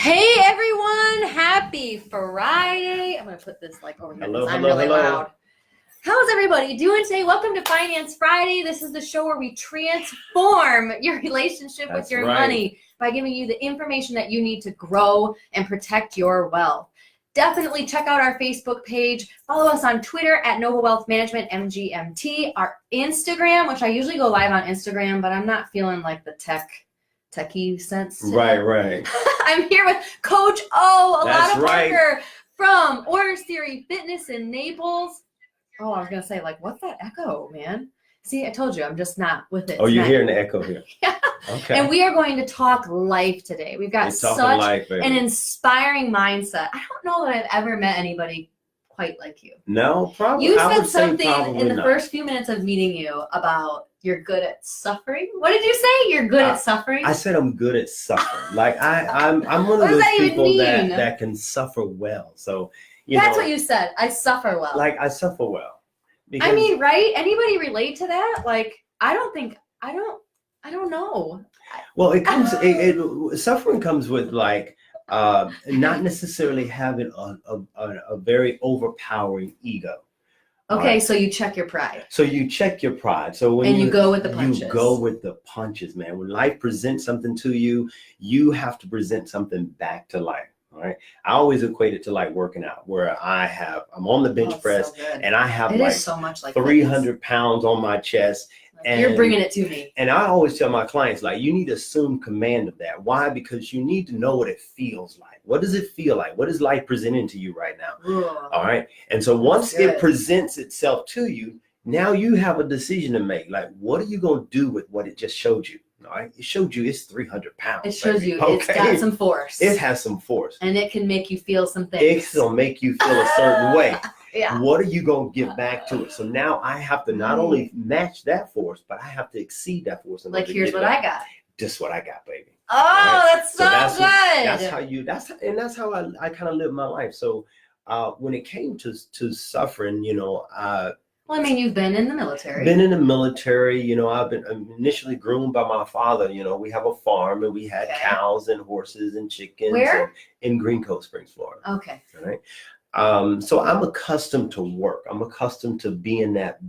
Hey everyone, happy Friday. I'm going to put this like over here because I'm really loud. How's everybody doing today? Welcome to Finance Friday. This is the show where we transform your relationship with your money by giving you the information that you need to grow and protect your wealth. Definitely check out our Facebook page. Follow us on Twitter at Nova Wealth Management MGMT. Our Instagram, which I usually go live on Instagram, but I'm not feeling like the techie sense. Right. I'm here with Coach O, Alana Parker from Orders Theory Fitness in Naples. Oh, I was going to say, like, what's that echo, man? See, I told you, I'm just not with it. Oh, you're hearing the echo here. Yeah. Okay. And we are going to talk life today. We've got such an inspiring mindset. I don't know that I've ever met anybody quite like you. No, probably. You said something in the first few minutes of meeting you about you're good at suffering. What did you say? You're good at suffering? I said I'm good at suffering. Like I'm one of those people that can suffer well. So that's what you said. I suffer well. Like I suffer well. I mean, right? Anybody relate to that? Like, I don't know. Well, it comes. Suffering comes with like not necessarily having a very overpowering ego. Okay, right? So you check your pride. So you check your pride. So when you go with the punches. You go with the punches, man. When life presents something to you, you have to present something back to life. All right. I always equate it to like working out, where I'm on the bench press and I have so much like 300 pounds on my chest. And you're bringing it to me. And I always tell my clients, like, you need to assume command of that. Why? Because you need to know what it feels like. What does it feel like? What is life presenting to you right now? All right. And so once it presents itself to you, now you have a decision to make. Like, what are you going to do with what it just showed you? All right. It showed you it's 300 pounds. It shows you it's got some force. It has some force. And it can make you feel some things. It'll make you feel a certain way. Yeah. What are you going to give back to it? So now I have to not only match that force, but I have to exceed that force. Like, here's what I got. Just what I got, baby. Oh, right? That's so good. That's how I kind of live my life. So when it came to suffering, well, I mean, you've been in the military. I've been initially groomed by my father. We have a farm and we had cows and horses and chickens. Where? In Green Cove Springs, Florida. Okay. All right. So I'm accustomed to work. I'm accustomed to being that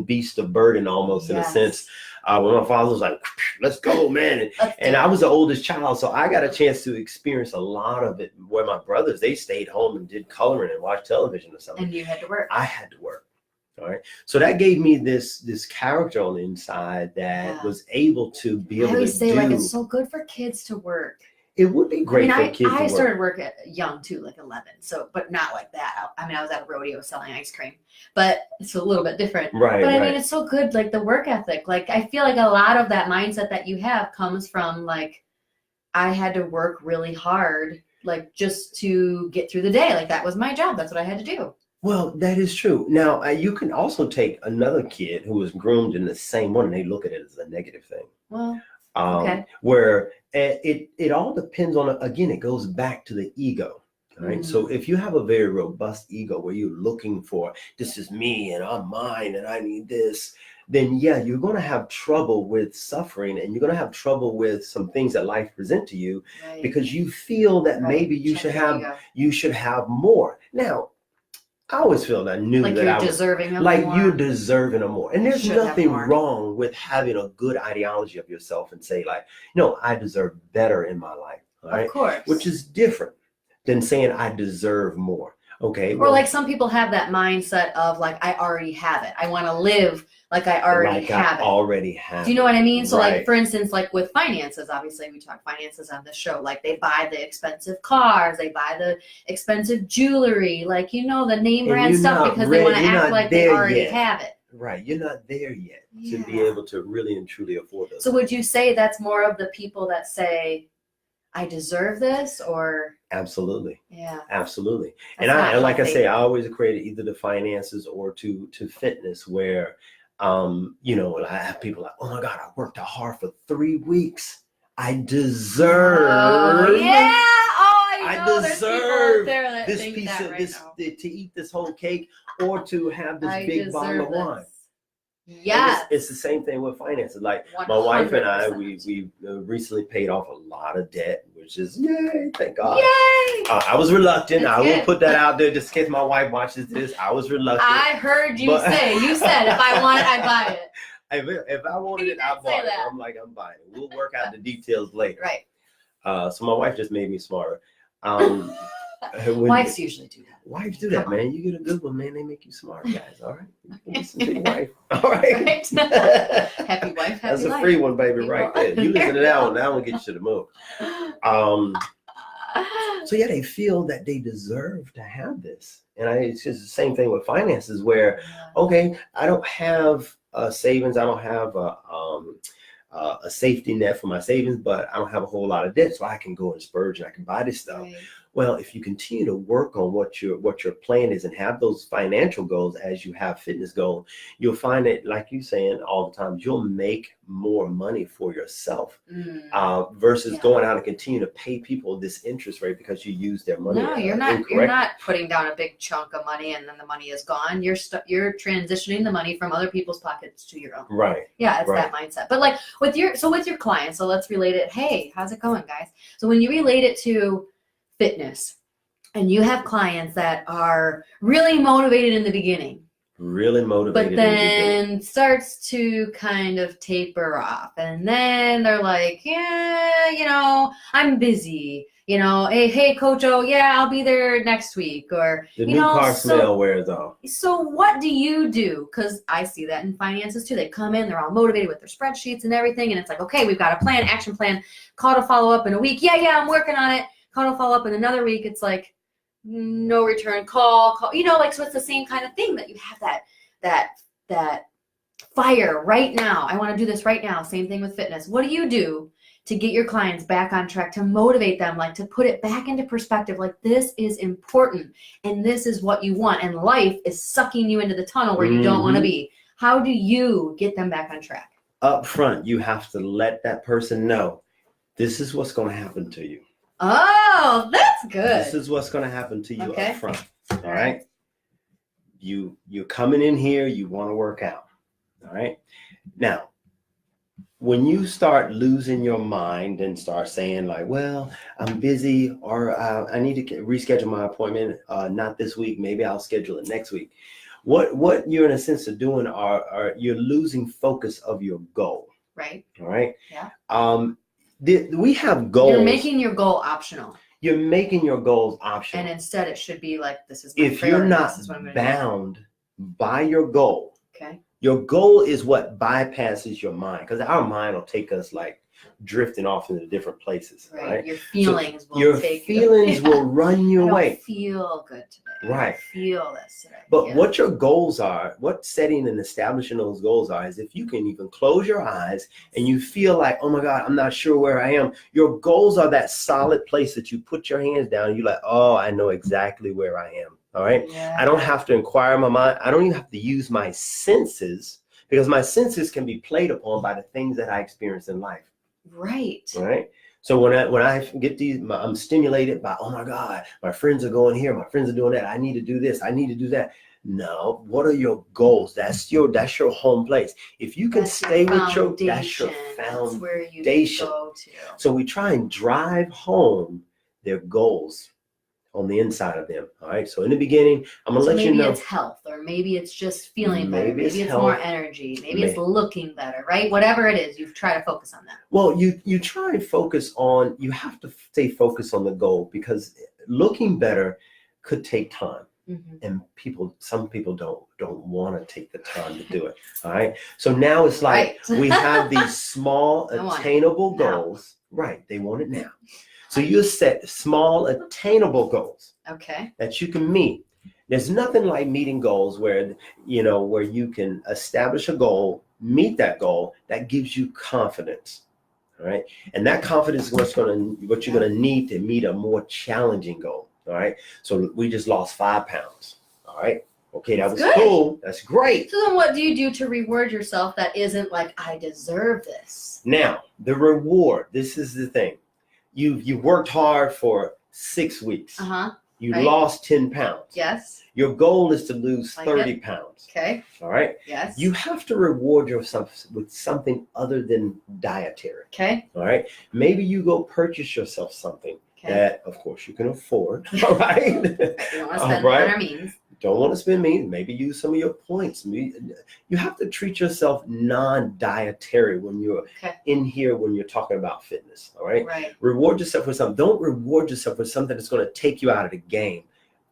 beast of burden almost in a sense. When my father was like, let's go, man. And I was the oldest child. So I got a chance to experience a lot of it where my brothers, they stayed home and did coloring and watched television or something. And you had to work. I had to work. All right. So that gave me this character on the inside that was able to be able to do. I always say, like, it's so good for kids to work. It would be great for kids to work. I started work at young too, like 11. So, but not like that. I mean, I was at a rodeo selling ice cream, but it's a little bit different. Right. But I mean, it's so good, like the work ethic. Like, I feel like a lot of that mindset that you have comes from like, I had to work really hard, like just to get through the day. Like that was my job. That's what I had to do. Well, that is true. Now, you can also take another kid who was groomed in the same one and they look at it as a negative thing. Well, where it all depends on, again, it goes back to the ego. Right. So if you have a very robust ego where you're looking for, this is me and I'm mine and I need this, then you're going to have trouble with suffering and you're going to have trouble with some things that life present to you because you feel that maybe you should have more. Now, I always feel that you're deserving of more. And there's nothing wrong with having a good ideology of yourself and say like, no, I deserve better in my life. All right. Of course. Which is different than saying I deserve more. Okay. Or like some people have that mindset of like, I already have it. I want to live like I already have it. Do you know what I mean? So like, for instance, like with finances, obviously we talk finances on this show, like they buy the expensive cars, they buy the expensive jewelry, like, the name brand stuff because they want to act like they already have it. Right. You're not there yet to be able to really and truly afford those. So would you say that's more of the people that say, I deserve this, or? Absolutely. Yeah. Absolutely. And like I say, I always equate either to finances or to fitness where, I have people like, oh my God, I worked hard for 3 weeks. I deserve. I deserve this piece of to eat this whole cake or to have this big bottle of wine. Yes. It's the same thing with finances. Like my wife and I, we recently paid off a lot of debt, which is yay, thank God. Yay! I was reluctant. That's I will good. put that out there just in case my wife watches this. I was reluctant. I heard you say. You said if I want it, I buy it. If I wanted it, I bought it. I'm like, I'm buying it. We'll work out the details later. Right. So my wife just made me smarter. Wives usually do that. Wives do that, man. You get a good one, man. They make you smart, guys. All right. You can listen to your wife. All right. Happy wife, happy That's a life. free one, baby, right there. You listen to that one. That one gets you to the moon. So yeah, they feel that they deserve to have this. And it's just the same thing with finances where, okay, I don't have savings. I don't have a safety net for my savings, but I don't have a whole lot of debt, so I can go and splurge and I can buy this stuff. Right. Well, if you continue to work on what your plan is and have those financial goals as you have fitness goals, you'll find that, like you're saying all the time, you'll make more money for yourself versus going out and continue to pay people this interest rate because you use their money. No, you're not. You're not putting down a big chunk of money and then the money is gone. You're transitioning the money from other people's pockets to your own. Right. Yeah, it's that mindset. But like with your clients, so let's relate it. Hey, how's it going, guys? So when you relate it to fitness and you have clients that are really motivated in the beginning, but then starts to kind of taper off, and then they're like, yeah, I'm busy, hey Coach O, yeah, I'll be there next week, or the new car smell wears off. So what do you do? Because I see that in finances too. They come in, they're all motivated with their spreadsheets and everything, and it's like, okay, we've got a plan, action plan, call to follow up in a week. Yeah, I'm working on it. Call to follow up in another week. It's like no return call, so it's the same kind of thing, that you have that fire right now. I want to do this right now. Same thing with fitness. What do you do to get your clients back on track, to motivate them, like to put it back into perspective, like this is important and this is what you want, and life is sucking you into the tunnel where you don't want to be? How do you get them back on track? Up front, you have to let that person know this is what's going to happen to you. Oh, that's good. This is what's going to happen to you up front. All right. You're coming in here. You want to work out. All right. Now, when you start losing your mind and start saying like, well, I'm busy, or I need to reschedule my appointment, not this week, maybe I'll schedule it next week. What you're in a sense of doing are you're losing focus of your goal. Right. All right. Yeah. We have goals. You're making your goal optional. You're making your goals optional. And instead it should be like, this is my if you're not bound by your goal. Okay. Your goal is what bypasses your mind, because our mind will take us like drifting off into different places. Right. Your feelings will run you away. I don't feel good today. Right. I feel this today. But what your goals are, what setting and establishing those goals are, is if you can even close your eyes and you feel like, oh my God, I'm not sure where I am. Your goals are that solid place that you put your hands down and you're like, oh, I know exactly where I am. All right. Yeah. I don't have to inquire my mind. I don't even have to use my senses, because my senses can be played upon by the things that I experience in life. Right. All right. So when I get these, I'm stimulated by, oh my God, my friends are going here, my friends are doing that. I need to do this. I need to do that. No, what are your goals? That's your home place. If you can stay with that's your foundation. That's where you go to. So we try and drive home their goals on the inside of them. All right. So in the beginning, I'm gonna let you know. Maybe it's health, or maybe it's just feeling better. Maybe it's more energy. Maybe it's looking better, right? Whatever it is, you try to focus on that. Well, you try and focus on, you have to stay focused on the goal, because looking better could take time. Mm-hmm. And some people don't want to take the time to do it. All right. So now it's like we have these small attainable goals. Right. They want it now. So you set small attainable goals. Okay. That you can meet. There's nothing like meeting goals where you can establish a goal, meet that goal, that gives you confidence. All right. And that confidence is what you're going to need to meet a more challenging goal. All right. So we just lost 5 pounds. All right. Okay, that was cool. That's great. So then what do you do to reward yourself that isn't like, I deserve this? Now, the reward, this is the thing. You've worked hard for 6 weeks. Uh-huh. You Right. lost 10 pounds. Yes. Your goal is to lose Like 30 it. pounds. Okay. All right. Yes. You have to reward yourself with something other than dietary. Okay. All right. Maybe you go purchase yourself something that, of course, you can afford. All right. You don't want to spend on our means. Don't want to spend means. Maybe use some of your points. You have to treat yourself non-dietary when you're in here, when you're talking about fitness. All right. Right. Reward yourself with something. Don't reward yourself with something that's going to take you out of the game.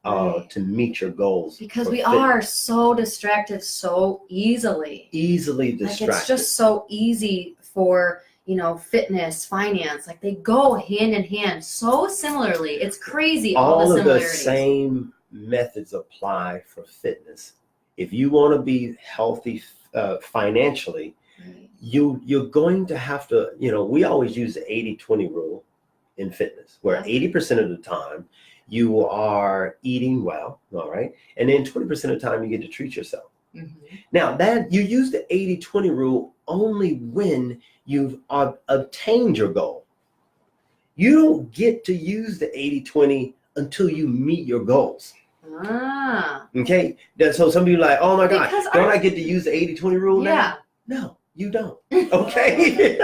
To meet your goals. Because we are so distracted so easily. Easily distracted. Like it's just so easy for, fitness, finance. Like they go hand in hand so similarly. It's crazy. All the similarities. The same methods apply for fitness. If you want to be healthy financially, you're going to have to, we always use the 80-20 rule in fitness, where 80% of the time, you are eating well, all right? And then 20% of the time you get to treat yourself. Mm-hmm. Now that you use the 80-20 rule only when you've obtained your goal. You don't get to use the 80-20 until you meet your goals. Okay? So some people are like, oh my God, don't I get to use the 80-20 rule now? No, you don't. Okay?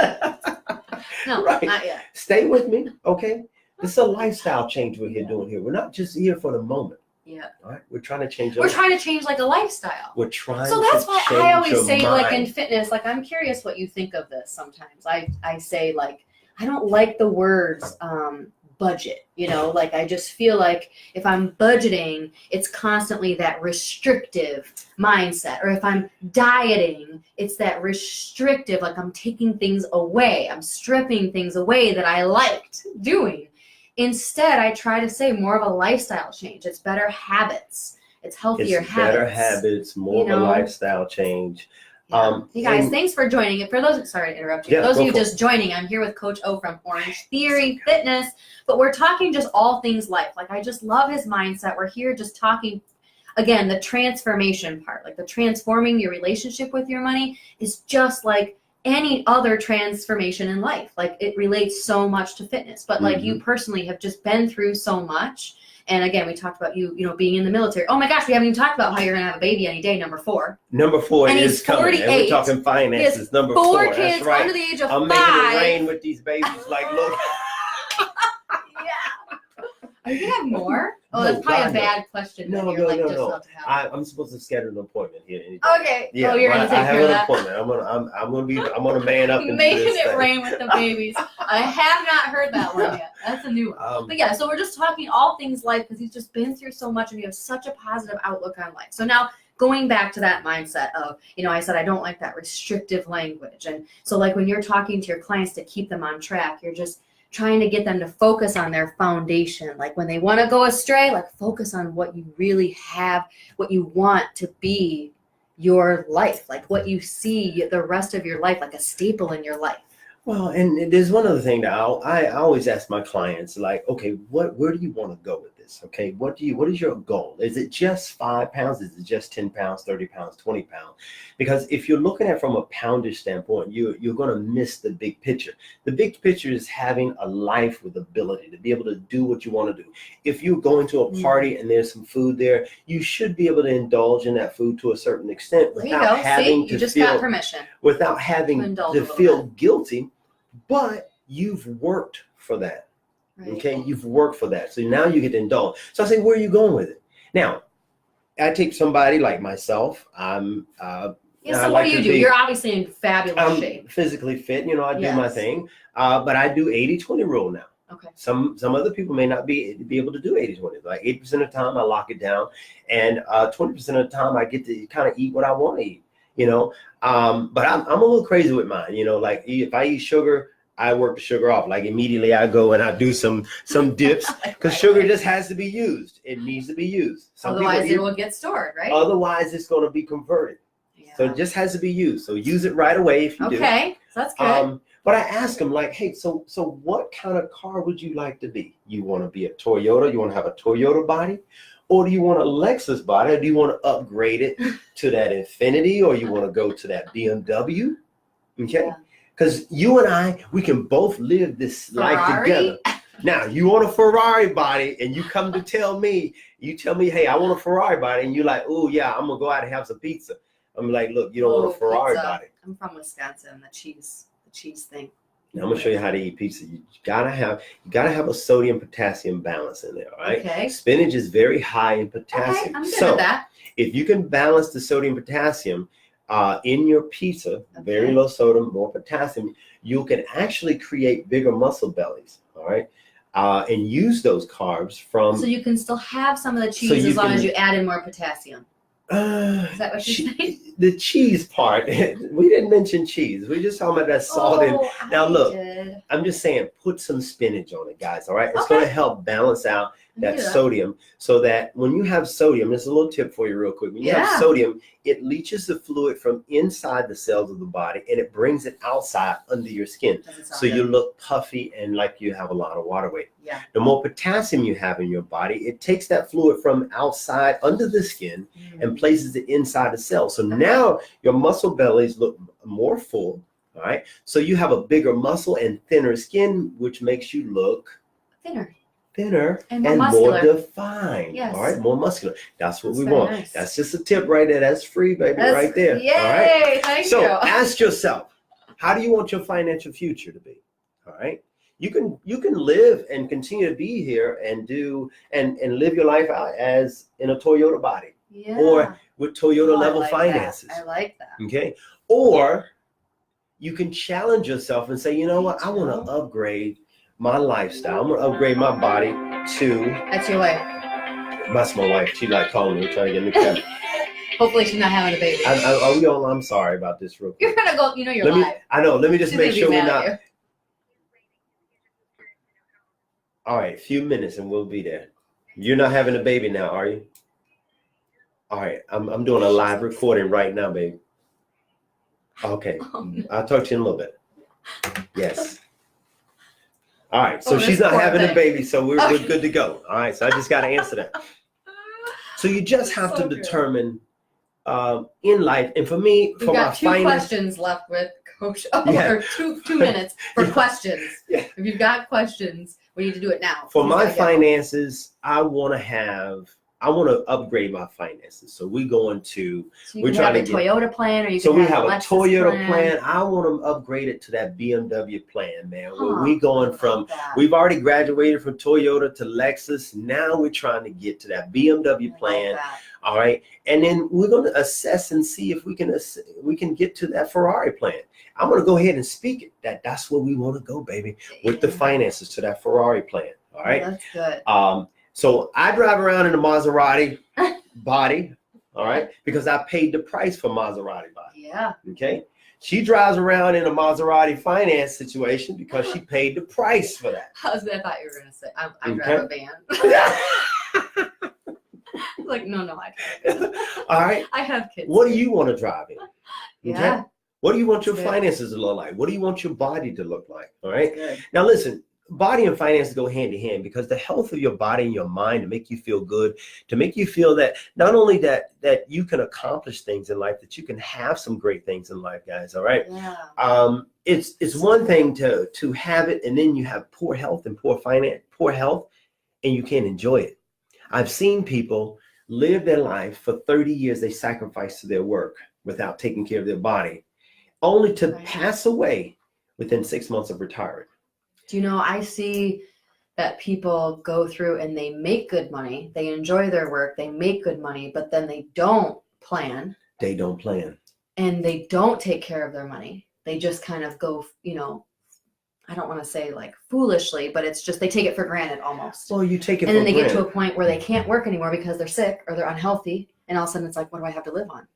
No, right. Not yet. Stay with me, okay? This is a lifestyle change we're here doing here. We're not just here for the moment. Yeah. All right. We're trying to change. We're trying to change like a lifestyle. We're trying. So that's why I always say, mind. like in fitness, like I'm curious what you think of this. Sometimes I say like I don't like the words budget. Like I just feel like if I'm budgeting, it's constantly that restrictive mindset. Or if I'm dieting, it's that restrictive, like I'm taking things away. I'm stripping things away that I liked doing. Instead, I try to say more of a lifestyle change. It's better habits. It's healthier habits. Better habits, more of a lifestyle change. Yeah. Hey guys, thanks for joining. For those, sorry to interrupt you. For those of you just joining, I'm here with Coach O from Orange Theory Fitness, but we're talking just all things life. Like I just love his mindset. We're here just talking, again, the transformation part, like the transforming your relationship with your money is just like any other transformation in life. Like it relates so much to fitness, but like you personally have just been through so much. And again, we talked about you being in the military. Oh my gosh, we haven't even talked about how you're going to have a baby any day, number 4. Number 4 and is coming. And we're talking finances. Number 4. 4 kids That's right. under the age of 5. I'm making it rain with these babies. Like, look. Are you gonna have more? Oh, that's probably a bad question. No. I'm supposed to schedule an appointment here. Okay. Yeah, you're gonna take care of that. I have an appointment. I'm gonna man up and making do this it thing. rain with the babies. I have not heard that one yet. That's a new one. But yeah, so we're just talking all things life because he's just been through so much and you have such a positive outlook on life. So now going back to that mindset of, I said I don't like that restrictive language, and so like when you're talking to your clients to keep them on track, you're just trying to get them to focus on their foundation. Like when they want to go astray, like focus on what you really have, what you want to be your life, like what you see the rest of your life, like a staple in your life. Well, and there's one other thing that I always ask my clients, like, okay, where do you want to go with this? Okay, what is your goal? Is it just 5 pounds? Is it just 10 pounds, 30 pounds, 20 pounds? Because if you're looking at it from a poundage standpoint, you're going to miss the big picture. The big picture is having a life with ability to be able to do what you want to do. If you go into a party and there's some food there, you should be able to indulge in that food to a certain extent without having to feel, got permission. Without having to feel guilty. But you've worked for that. Right. Okay, you've worked for that. So now you get to indulge. So I say, where are you going with it? Now, I take somebody like myself. So what do you do? You're obviously in fabulous shape. Physically fit. I do my thing. But I do 80-20 rule now. Okay. Some other people may not be able to do 80-20. Like 8% of the time I lock it down, and 20% of the time I get to kind of eat what I want to eat. But I'm a little crazy with mine. Like if I eat sugar, I work the sugar off. Like immediately I go and I do some dips because sugar just has to be used. It needs to be used. Otherwise it will get stored, right? Otherwise it's going to be converted. Yeah. So it just has to be used. So use it right away if you do. Okay, so that's good. But I ask them like, hey, so what kind of car would you like to be? You want to be a Toyota? You want to have a Toyota body? Or do you want a Lexus body? Or do you want to upgrade it to that Infiniti? Or you want to go to that BMW? Okay. Because you and I, we can both live this life together. Now you want a Ferrari body, and you come to tell me, hey, I want a Ferrari body, and you're like, oh yeah, I'm gonna go out and have some pizza. I'm like, look, you don't want a Ferrari body. I'm from Wisconsin. The cheese thing. Now I'm gonna show you how to eat pizza. You gotta have a sodium potassium balance in there. All right. Okay. Spinach is very high in potassium. Okay, I'm good at that. If you can balance the sodium potassium in your pizza, very low sodium, more potassium, you can actually create bigger muscle bellies. All right. And use those carbs from. So you can still have some of the cheese as long as you add in more potassium. Is that what you're saying? The cheese part. We didn't mention cheese. We're just talking about that salt. Now look, I'm just saying, put some spinach on it, guys. All right, it's going to help balance out that sodium, so that when you have sodium, there's a little tip for you real quick. When you have sodium, it leaches the fluid from inside the cells of the body, and it brings it outside under your skin. So you look puffy and like you have a lot of water weight. Yeah. The more potassium you have in your body, it takes that fluid from outside under the skin and places it inside the cell. So now your muscle bellies look more full. All right. So you have a bigger muscle and thinner skin, which makes you look thinner and more defined. Yes. All right, more muscular. That's what we want. Nice. That's just a tip right there. That's free, baby, right there. Yay! All right. Thank you. So ask yourself, how do you want your financial future to be? All right. You can live and continue to be here and do and live your life out as in a Toyota body or with Toyota level finances. I like that. Okay. Or you can challenge yourself and say, you know what, I want to upgrade my lifestyle. I'm gonna upgrade my body to. That's your wife. That's my wife. She like calling me, trying to get me cut. Hopefully she's not having a baby. I'm sorry about this real quick. You're gonna go. You know you're live. I know. Let me just make sure we're not. All right, a few minutes and we'll be there. You're not having a baby now, are you? All right, I'm doing a live recording right now, baby. Okay, I'll talk to you in a little bit. Yes. All right, so she's not having a baby, so we're good to go. All right, so I just got to answer that. So you just have to determine in life, and for me, we've got two questions left with Coach. Or 2 minutes for questions. Yeah. If you've got questions, we need to do it now. For my finances, I want to upgrade my finances. So we're going to. So we're trying to get a Toyota plan, or you can so we have a Toyota plan. I want to upgrade it to that BMW plan, man. We're going from. We've already graduated from Toyota to Lexus. Now we're trying to get to that BMW plan. All right, and then we're going to assess and see if we can get to that Ferrari plan. I'm going to go ahead and speak it. That's where we want to go, baby, with the finances to that Ferrari plan. All right. That's good. So I drive around in a Maserati body, all right, because I paid the price for Maserati body. Yeah. Okay. She drives around in a Maserati finance situation because she paid the price for that. I thought you were going to say, I drive a van. Like, no, I drive. All right. I have kids. What do you want to drive in? Okay? Yeah. What do you want your finances to look like? What do you want your body to look like? All right. Now, listen. Body and finances go hand in hand, because the health of your body and your mind to make you feel good, to make you feel that not only that you can accomplish things in life, that you can have some great things in life, guys. All right. Yeah. It's one thing to have it, and then you have poor health and poor health, and you can't enjoy it. I've seen people live their life for 30 years. They sacrifice to their work without taking care of their body, only to pass away within 6 months of retiring. Do you know, I see that people go through and they make good money. They enjoy their work. They make good money, but then they don't plan. They don't plan. And they don't take care of their money. They just kind of go, I don't want to say like foolishly, but it's just they take it for granted almost. Well, you take it and then they get to a point where they can't work anymore because they're sick or they're unhealthy. And all of a sudden it's like, what do I have to live on?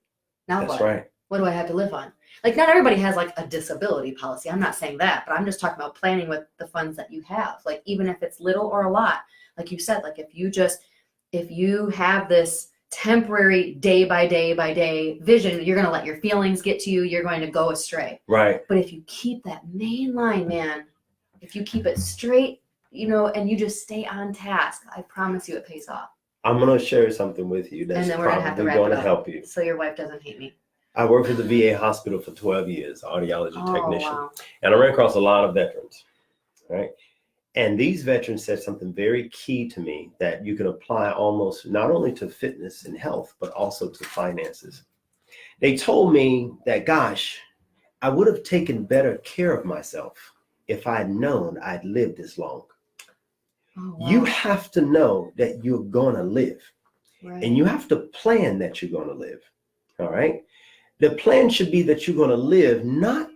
Now what? That's right. What do I have to live on? Like, not everybody has like a disability policy. I'm not saying that, but I'm just talking about planning with the funds that you have. Like, even if it's little or a lot, like you said, like if you have this temporary day by day vision, you're going to let your feelings get to you. You're going to go astray. Right. But if you keep that main line, man, if you keep it straight, and you just stay on task, I promise you it pays off. I'm going to share something with you that's probably going to help you. So your wife doesn't hate me. I worked at the VA hospital for 12 years, audiology technician. Wow. And I ran across a lot of veterans, right? And these veterans said something very key to me that you can apply almost not only to fitness and health, but also to finances. They told me that, gosh, I would have taken better care of myself if I had known I'd lived this long. Oh, wow. You have to know that you're going to live. Right. And you have to plan that you're going to live. All right. The plan should be that you're going to live, not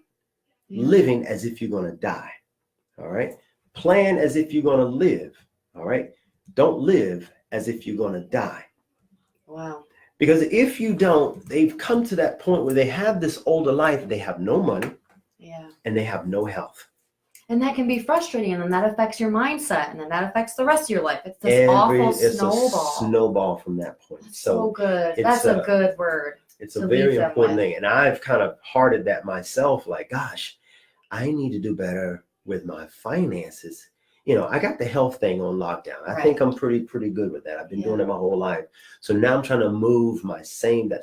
living as if you're going to die. All right. Plan as if you're going to live. All right. Don't live as if you're going to die. Wow. Because if you don't, they've come to that point where they have this older life, they have no money, and they have no health. And that can be frustrating, and then that affects your mindset, and then that affects the rest of your life. It's this awful snowball. It's a snowball from that point. That's so good. That's a good word. It's a very important thing. And I've kind of hearted that myself, like, gosh, I need to do better with my finances. You know, I got the health thing on lockdown. I think I'm pretty good with that. I've been doing it my whole life. So now I'm trying to move that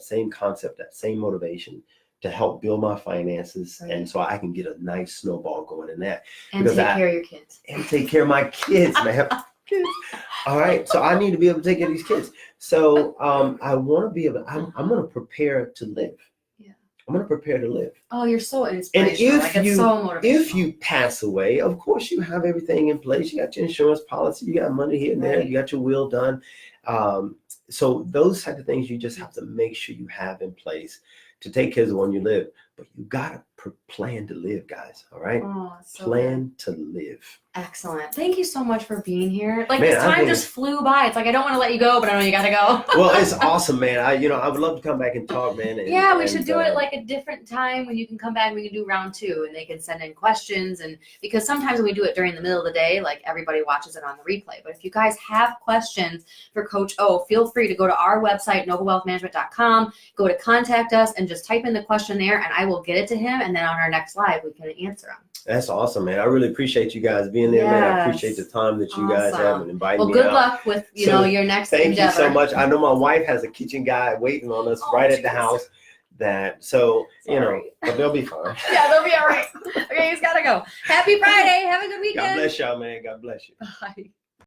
same concept, that same motivation to help build my finances. And so I can get a nice snowball going in that. And take care of your kids. And take care of my kids, man. All right. So I need to be able to take care of these kids. So I want to be able, I'm going to prepare to live. I'm going to prepare to live. Oh, you're so inspirational. And it's so motivational. if you pass away, of course you have everything in place. You got your insurance policy, you got money here and there, you got your will done. So those type of things you just have to make sure you have in place to take care of the one you live. But you got to plan to live, guys. All right? Plan to live. Excellent. Thank you so much for being here. Like, man, this time just flew by. It's like, I don't want to let you go, but I know you got to go. Well, it's awesome, man. I would love to come back and talk, man. We should do it like a different time when you can come back. We can do round 2 and they can send in questions. And because sometimes when we do it during the middle of the day, like everybody watches it on the replay. But if you guys have questions for Coach O, feel free to go to our website, novawealthmanagement.com, go to contact us and just type in the question there and I will get it to him. And then on our next live, we can answer them. That's awesome, man. I really appreciate you guys being there, man. I appreciate the time that you guys have and inviting me out. Well, good luck with, your next endeavor. Thank you so much. I know my wife has a kitchen guy waiting on us at the house. But they'll be fine. Yeah, they'll be all right. Okay, he's got to go. Happy Friday. Have a good weekend. God bless y'all, man. God bless you. Bye.